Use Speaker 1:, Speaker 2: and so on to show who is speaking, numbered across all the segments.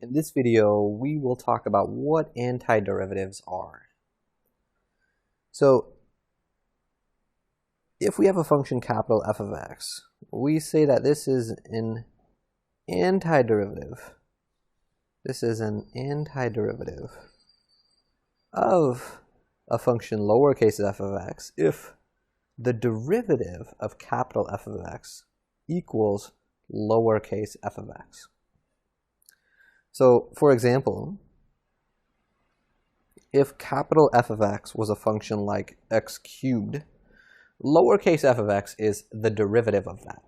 Speaker 1: In this video, we will talk about what antiderivatives are. So, if we have a function capital F of x, we say that this is an antiderivative. This is an antiderivative of a function lowercase f of x if the derivative of capital F of x equals lowercase f of x. So, for example, if capital F of x was a function like x cubed, lowercase f of x is the derivative of that.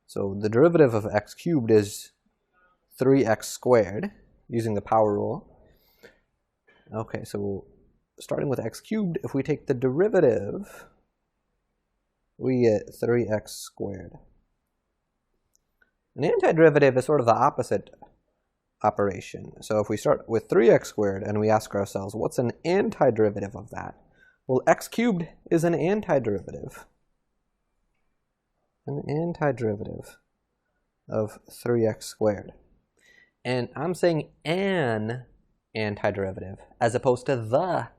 Speaker 1: So the derivative of x cubed is 3x squared, using the power rule. Okay, so starting with x cubed, if we take the derivative, we get 3x squared. An antiderivative is sort of the opposite operation. So if we start with 3x squared and we ask ourselves, what's an antiderivative of that? Well, x cubed is an antiderivative. An antiderivative of 3x squared. And I'm saying an antiderivative as opposed to the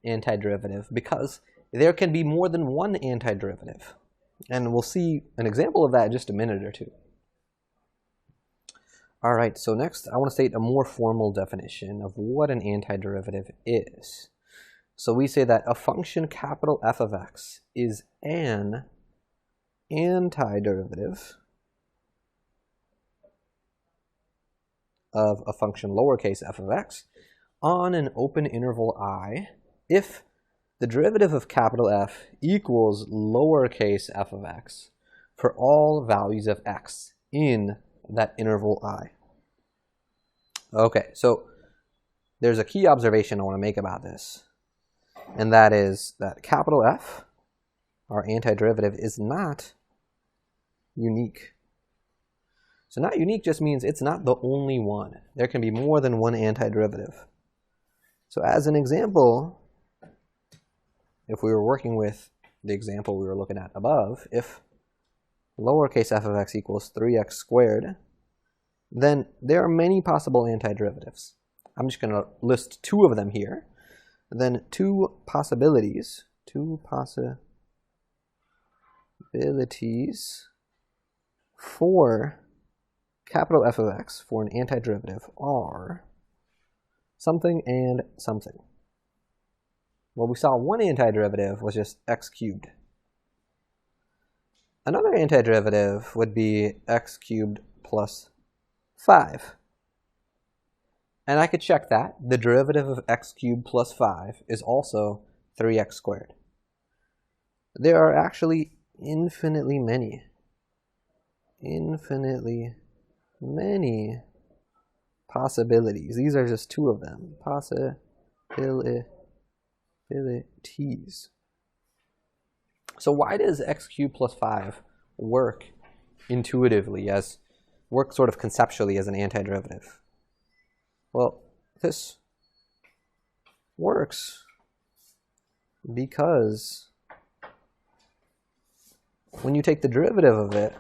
Speaker 1: antiderivative because there can be more than one antiderivative. And we'll see an example of that in just a minute or two. All right, so next I want to state a more formal definition of what an antiderivative is. So we say that a function capital F of x is an antiderivative of a function lowercase f of x on an open interval I if the derivative of capital F equals lowercase f of x for all values of x in that interval I. Okay, so there's a key observation I want to make about this, and that is that capital F, our antiderivative, is not unique. So not unique just means it's not the only one. There can be more than one antiderivative. So as an example, if we were working with the example we were looking at above, if lowercase f of x equals 3x squared, then there are many possible antiderivatives. I'm just going to list two of them here. Then two possibilities for capital F of x for an antiderivative are something and something. Well, we saw one antiderivative was just x cubed. Another antiderivative would be x cubed plus 5. And I could check that. The derivative of x cubed plus 5 is also 3x squared. There are actually infinitely many possibilities. These are just two of them. Possibilities. So why does x cubed plus 5 work intuitively, work sort of conceptually as an antiderivative? Well, this works because when you take the derivative of it,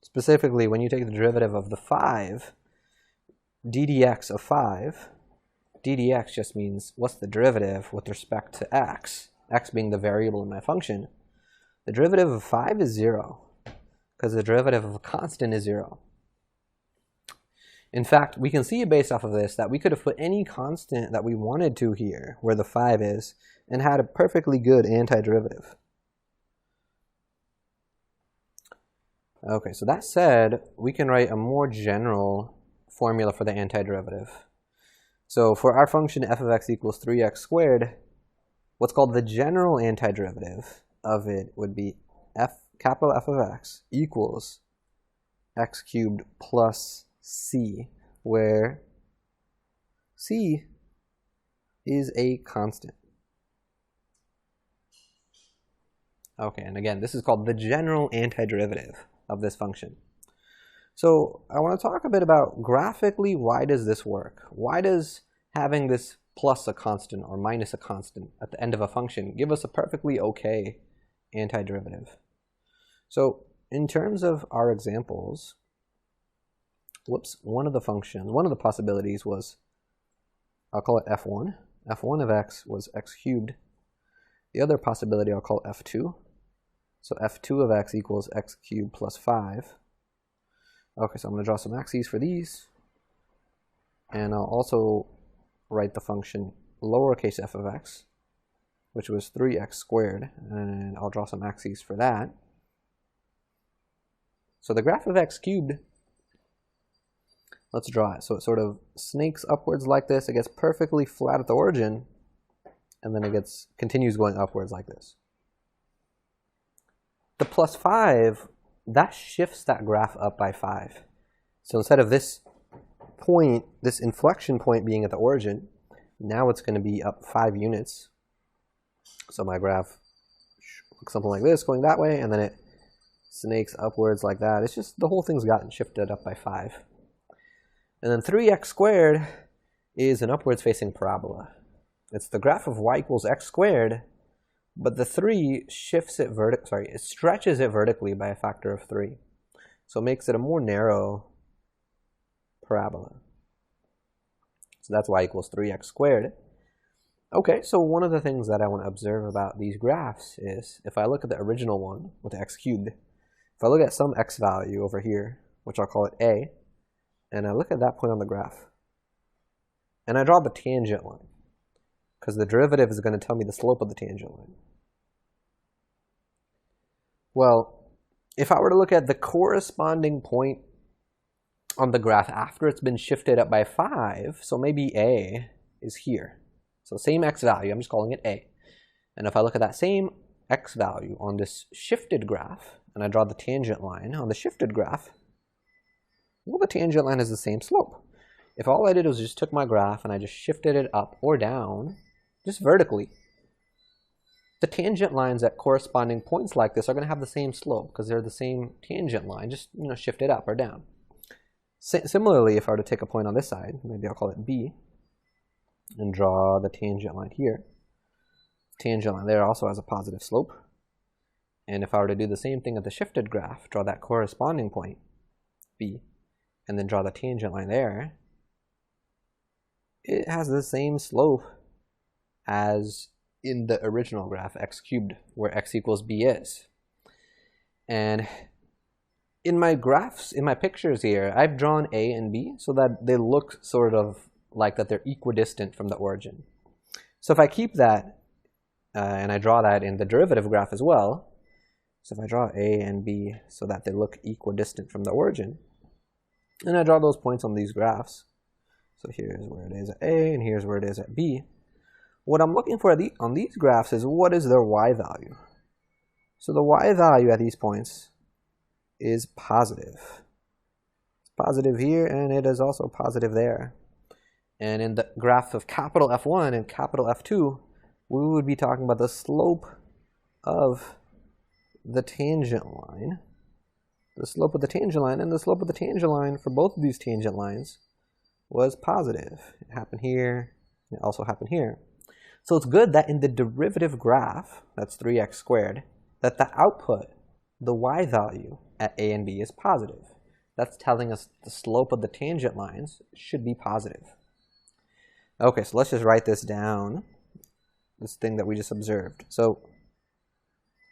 Speaker 1: specifically when you take the derivative of the 5, ddx of 5, ddx just means what's the derivative with respect to x being the variable in my function. The derivative of 5 is 0 because the derivative of a constant is 0. In fact, we can see based off of this that we could have put any constant that we wanted to here, where the 5 is, and had a perfectly good antiderivative. Okay, so that said, we can write a more general formula for the antiderivative. So for our function f of x equals 3x squared, what's called the general antiderivative of it would be capital F of x equals x cubed plus c, where c is a constant. Okay, and again, this is called the general antiderivative of this function. So I want to talk a bit about graphically, why does this work? Why does having this plus a constant or minus a constant at the end of a function give us a perfectly okay antiderivative? So in terms of our examples, whoops, one of the possibilities was, I'll call it f1. f1 of x was x cubed. The other possibility I'll call f2. So f2 of x equals x cubed plus 5. Okay, so I'm going to draw some axes for these. And I'll also write the function lowercase f of x, which was 3x squared. And I'll draw some axes for that. So the graph of x cubed, let's draw it. So it sort of snakes upwards like this. It gets perfectly flat at the origin, and then it continues going upwards like this. The plus 5, that shifts that graph up by 5. So instead of this point, this inflection point being at the origin, now it's going to be up 5 units. So my graph looks something like this, going that way, and then it snakes upwards like that. It's just the whole thing's gotten shifted up by 5. And then 3x squared is an upwards facing parabola. It's the graph of y equals x squared, but the 3 shifts it it stretches it vertically by a factor of 3. So it makes it a more narrow parabola. So that's y equals 3x squared. Okay, so one of the things that I want to observe about these graphs is, if I look at the original one with the x cubed, if I look at some x value over here, which I'll call it a, and I look at that point on the graph, and I draw the tangent line, because the derivative is going to tell me the slope of the tangent line. Well, if I were to look at the corresponding point on the graph after it's been shifted up by 5, so maybe a is here. So same x value, I'm just calling it a. And if I look at that same x value on this shifted graph, and I draw the tangent line on the shifted graph, well, the tangent line has the same slope. If all I did was just took my graph and I just shifted it up or down, just vertically, the tangent lines at corresponding points like this are going to have the same slope because they're the same tangent line, just shifted up or down. Similarly, if I were to take a point on this side, maybe I'll call it B, and draw the tangent line here. Tangent line there also has a positive slope. And if I were to do the same thing at the shifted graph, draw that corresponding point, B, and then draw the tangent line there, it has the same slope as in the original graph, x cubed, where x equals b is. And in my graphs, in my pictures here, I've drawn a and b so that they look sort of like that they're equidistant from the origin. So if I keep that, and I draw that in the derivative graph as well, so if I draw a and b so that they look equidistant from the origin, and I draw those points on these graphs, so here's where it is at a, and here's where it is at b, what I'm looking for on these graphs is what is their y value. So the y value at these points is positive. It's positive here, and it is also positive there. And in the graph of capital F1 and capital F2, we would be talking about the slope of the tangent line. The slope of the tangent line, and the slope of the tangent line for both of these tangent lines was positive. It happened here, it also happened here. So it's good that in the derivative graph, that's 3x squared, that the output, the y value at a and b is positive. That's telling us the slope of the tangent lines should be positive. Okay, so let's just write this down, this thing that we just observed. So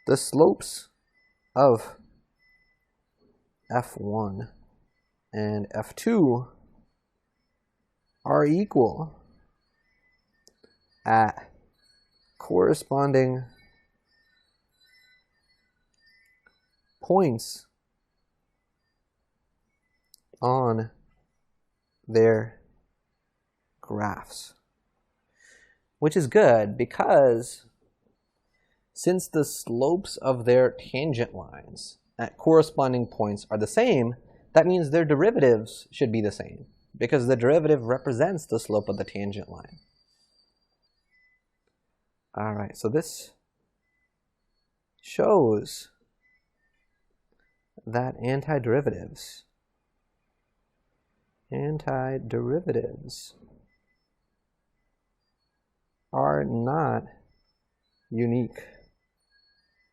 Speaker 1: the slopes of F1 and F2 are equal at corresponding points on their graphs, which is good because since the slopes of their tangent lines at corresponding points are the same, that means their derivatives should be the same because the derivative represents the slope of the tangent line. All right, so this shows that antiderivatives are not unique.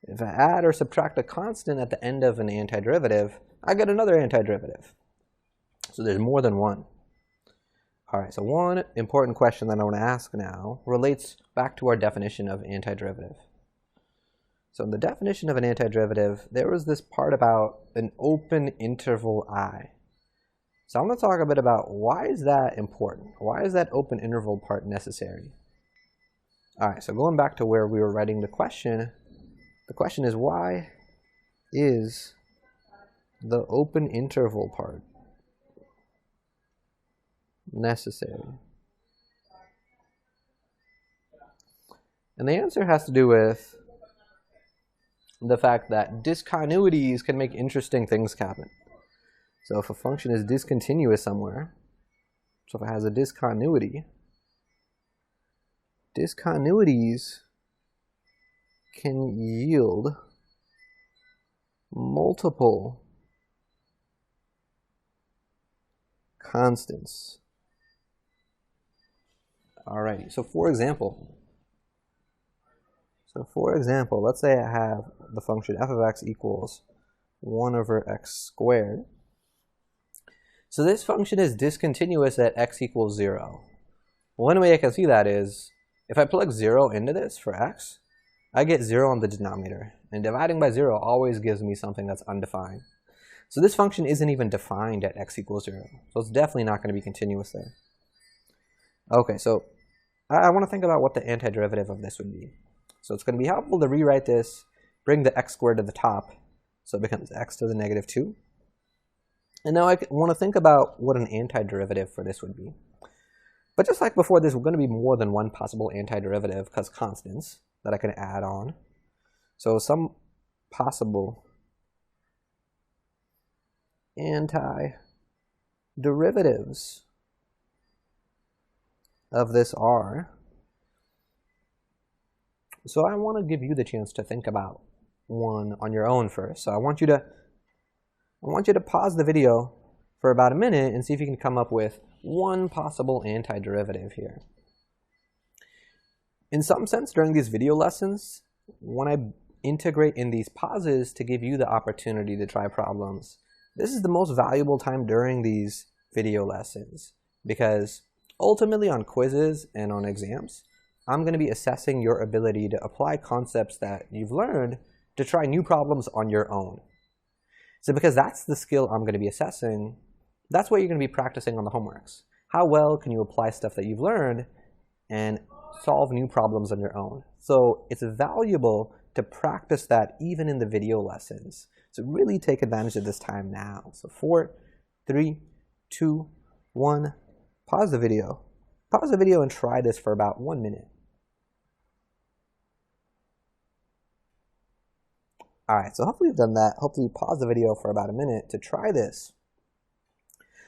Speaker 1: If I add or subtract a constant at the end of an antiderivative, I get another antiderivative. So there's more than one. All right, so one important question that I want to ask now relates back to our definition of antiderivative. So in the definition of an antiderivative, there was this part about an open interval I. So I'm going to talk a bit about why is that important? Why is that open interval part necessary? All right, so going back to where we were writing the question is why is the open interval part necessary? And the answer has to do with the fact that discontinuities can make interesting things happen. So if a function is discontinuous somewhere, so if it has a discontinuity, discontinuities can yield multiple constants. Alrighty, so for example, let's say I have the function f of x equals 1 over x squared. So this function is discontinuous at x equals 0. One way I can see that is, if I plug 0 into this for x, I get 0 on the denominator. And dividing by 0 always gives me something that's undefined. So this function isn't even defined at x equals 0. So it's definitely not going to be continuous there. Okay, so I want to think about what the antiderivative of this would be. So it's going to be helpful to rewrite this, bring the x squared to the top, so it becomes x to the negative 2. And now I want to think about what an antiderivative for this would be. But just like before, there's going to be more than one possible antiderivative because constants that I can add on. So some possible antiderivatives of this are. So I want to give you the chance to think about one on your own first. So I want you to pause the video for about a minute and see if you can come up with one possible antiderivative here. In some sense, during these video lessons, when I integrate in these pauses to give you the opportunity to try problems, this is the most valuable time during these video lessons, because ultimately on quizzes and on exams, I'm going to be assessing your ability to apply concepts that you've learned to try new problems on your own. So because that's the skill I'm going to be assessing, that's what you're going to be practicing on the homeworks. How well can you apply stuff that you've learned and solve new problems on your own? So it's valuable to practice that even in the video lessons. So really take advantage of this time now. So 4, 3, 2, 1, pause the video. Pause the video and try this for about 1 minute. Alright, so hopefully you've done that. Hopefully you pause the video for about a minute to try this.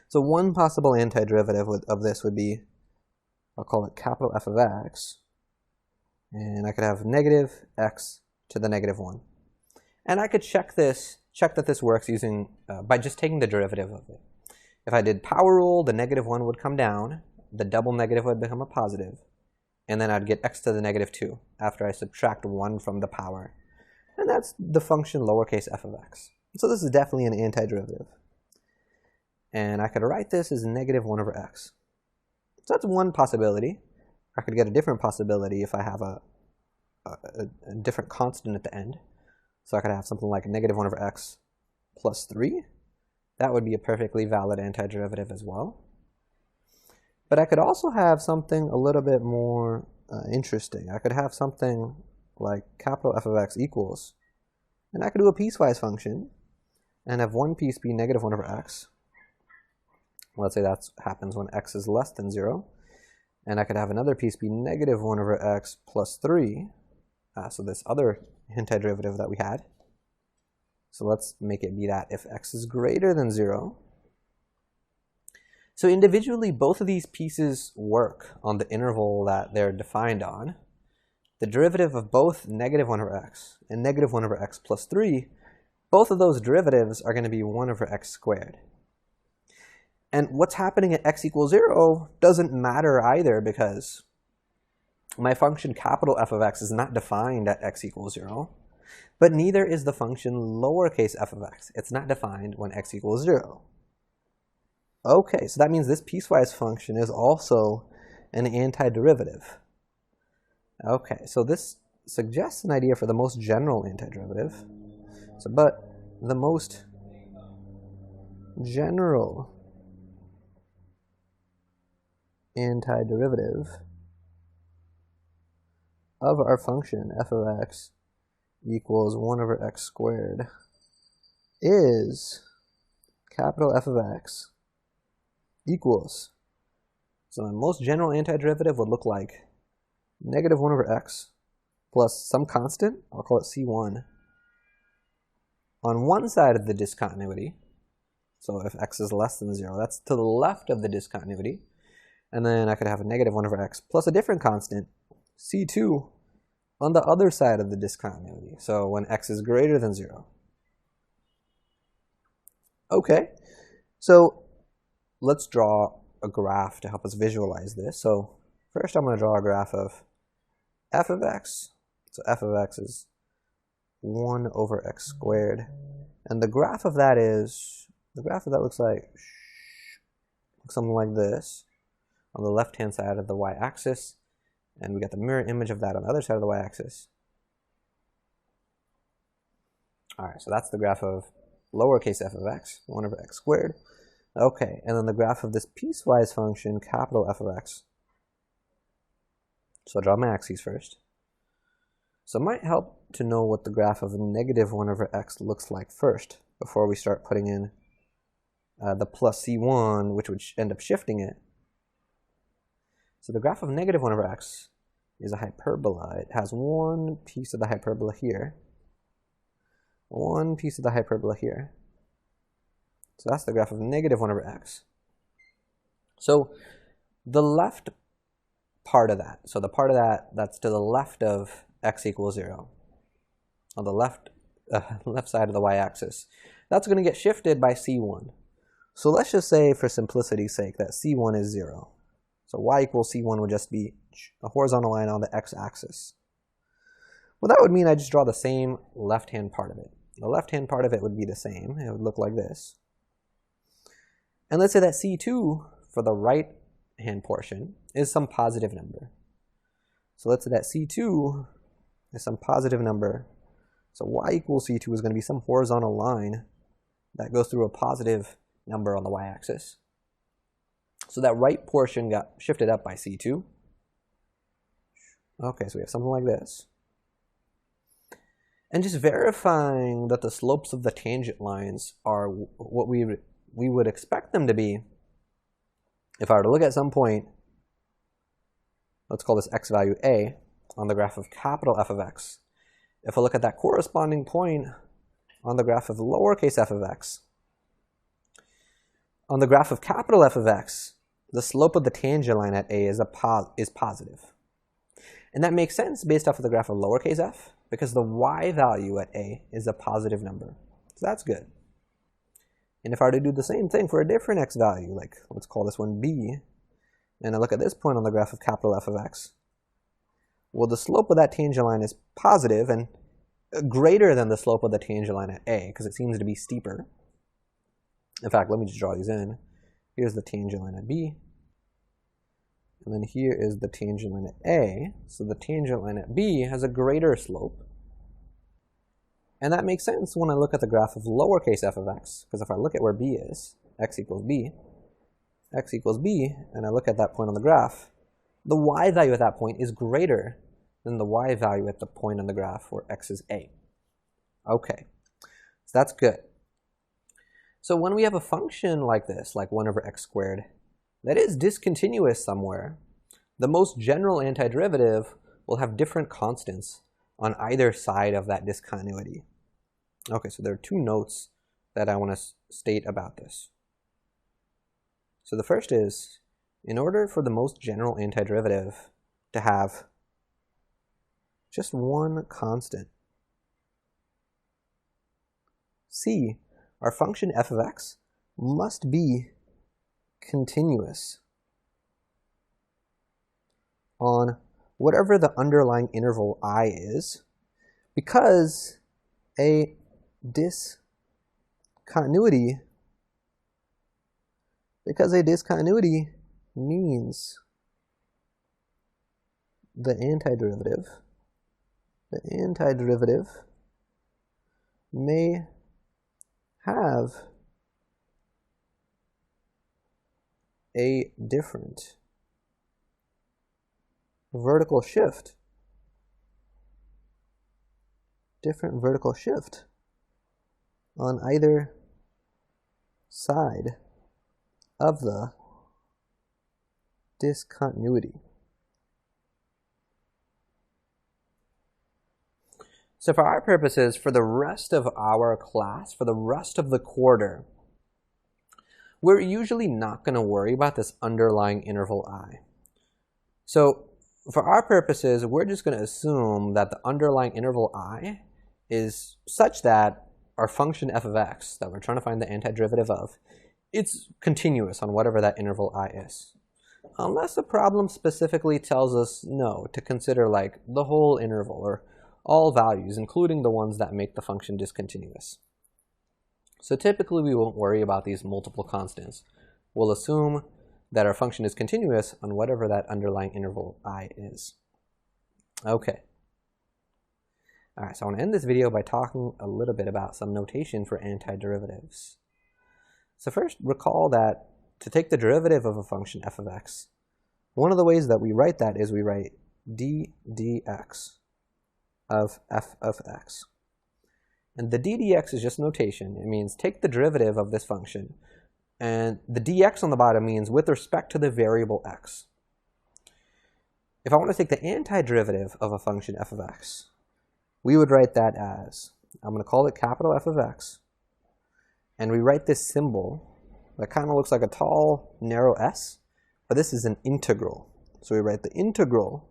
Speaker 1: So one possible antiderivative of this would be, I'll call it capital F of x, and I could have negative x to the negative 1. And I could check that this works using, by just taking the derivative of it. If I did power rule, the negative 1 would come down, the double negative would become a positive, and then I'd get x to the negative 2 after I subtract 1 from the power. And that's the function lowercase f of x. So this is definitely an antiderivative. And I could write this as negative 1 over x. So that's one possibility. I could get a different possibility if I have a different constant at the end. So I could have something like negative 1 over x plus 3. That would be a perfectly valid antiderivative as well. But I could also have something a little bit more interesting. I could have something like capital F of x equals, and I could do a piecewise function and have one piece be negative 1 over x. Let's say that happens when x is less than 0. And I could have another piece be negative 1 over x plus 3. So this other antiderivative that we had. So let's make it be that if x is greater than 0. So individually, both of these pieces work on the interval that they're defined on. The derivative of both negative 1 over x and negative 1 over x plus 3, both of those derivatives are going to be 1 over x squared. And what's happening at x equals 0 doesn't matter either, because my function capital F of x is not defined at x equals 0, but neither is the function lowercase f of x. It's not defined when x equals 0. Okay, so that means this piecewise function is also an antiderivative. Okay, so this suggests an idea for the most general antiderivative. So, but the most general antiderivative of our function f of x equals 1 over x squared is capital F of x equals, so the most general antiderivative would look like negative 1 over x plus some constant, I'll call it c1, on one side of the discontinuity. So if x is less than 0, that's to the left of the discontinuity. And then I could have a negative 1 over x plus a different constant, c2, on the other side of the discontinuity. So when x is greater than 0. Okay, so let's draw a graph to help us visualize this. So first I'm going to draw a graph of f of x. So f of x is 1 over x squared. And the graph of that looks like something like this on the left-hand side of the y-axis. And we got the mirror image of that on the other side of the y-axis. All right, so that's the graph of lowercase f of x, 1 over x squared. Okay, and then the graph of this piecewise function, capital F of x. So I'll draw my axes first. So it might help to know what the graph of negative 1 over x looks like first, before we start putting in the plus c1, which would end up shifting it. So the graph of negative 1 over x is a hyperbola. It has one piece of the hyperbola here, one piece of the hyperbola here. So that's the graph of negative 1 over x. So the left part of that, so the part of that that's to the left of x equals 0, on the left side of the y-axis, that's going to get shifted by c1. So let's just say, for simplicity's sake, that c1 is 0. So y equals c1 would just be a horizontal line on the x-axis. Well, that would mean I just draw the same left-hand part of it. The left-hand part of it would be the same. It would look like this. And let's say that c2 for the right-hand portion is some positive number. So let's say that c2 is some positive number. So y equals c2 is going to be some horizontal line that goes through a positive number on the y-axis. So that right portion got shifted up by c2. Okay, so we have something like this. And just verifying that the slopes of the tangent lines are what we would expect them to be. If I were to look at some point, let's call this x value a, on the graph of capital F of x. If I look at that corresponding point on the graph of lowercase f of x, on the graph of capital F of x, the slope of the tangent line at a is positive. And that makes sense based off of the graph of lowercase f, because the y value at a is a positive number. So that's good. And if I were to do the same thing for a different x value, like let's call this one b, and I look at this point on the graph of capital F of x, well, the slope of that tangent line is positive and greater than the slope of the tangent line at a, because it seems to be steeper. In fact, let me just draw these in. Here's the tangent line at b, and then here is the tangent line at a. So the tangent line at b has a greater slope. And that makes sense when I look at the graph of lowercase f of x, because if I look at where b is, x equals b, and I look at that point on the graph, the y value at that point is greater than the y value at the point on the graph where x is a. Okay, so that's good. So when we have a function like this, like 1 over x squared, that is discontinuous somewhere, the most general antiderivative will have different constants on either side of that discontinuity. Okay, so there are two notes that I want to state about this. So the first is, in order for the most general antiderivative to have just one constant, c, our function f of x must be continuous on whatever the underlying interval I is, because a discontinuity Because a discontinuity means the antiderivative may have a different vertical shift. On either side of the discontinuity. So for our purposes, for the rest of our class, for the rest of the quarter, we're usually not going to worry about this underlying interval I. So for our purposes, we're just going to assume that the underlying interval I is such that our function f of x that we're trying to find the antiderivative of, it's continuous on whatever that interval I is. Unless the problem specifically tells us no, to consider like the whole interval or all values, including the ones that make the function discontinuous. So typically we won't worry about these multiple constants. We'll assume that our function is continuous on whatever that underlying interval I is. Okay. All right, so I want to end this video by talking a little bit about some notation for antiderivatives. So first, recall that to take the derivative of a function f of x, one of the ways that we write that is we write d dx of f of x. And the d dx is just notation. It means take the derivative of this function. And the dx on the bottom means with respect to the variable x. If I want to take the antiderivative of a function f of x, we would write that as, I'm going to call it capital F of x, and we write this symbol that kind of looks like a tall, narrow s, but this is an integral. So we write the integral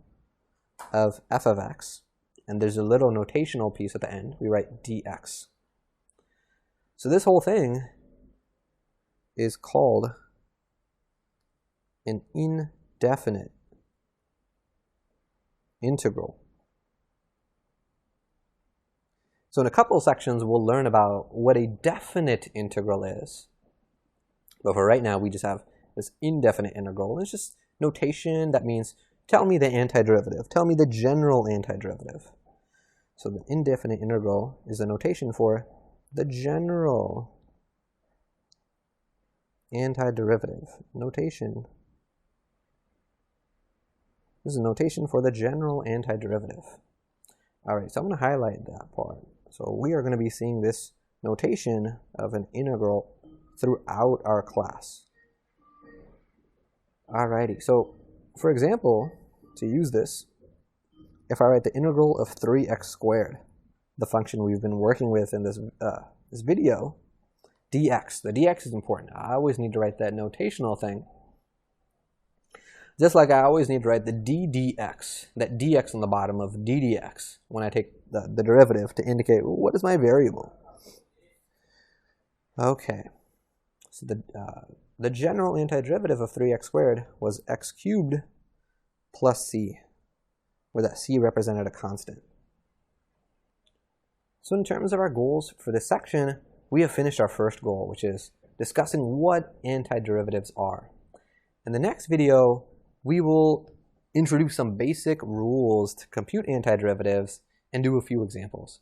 Speaker 1: of f of x, and there's a little notational piece at the end. We write dx. So this whole thing is called an indefinite integral. So in a couple of sections, we'll learn about what a definite integral is. But for right now, we just have this indefinite integral. It's just notation that means tell me the antiderivative. Tell me the general antiderivative. So the indefinite integral is a notation for the general antiderivative. Notation. This is a notation for the general antiderivative. All right, so I'm going to highlight that part. So we are going to be seeing this notation of an integral throughout our class. Alrighty, so for example, to use this, if I write the integral of 3x squared, the function we've been working with in this video, dx. The dx is important. I always need to write that notational thing. Just like I always need to write the ddx, that dx on the bottom of ddx, when I take the derivative to indicate what is my variable. Okay, so the general antiderivative of 3x squared was x cubed plus c, where that c represented a constant. So in terms of our goals for this section, we have finished our first goal, which is discussing what antiderivatives are. In the next video, we will introduce some basic rules to compute antiderivatives and do a few examples.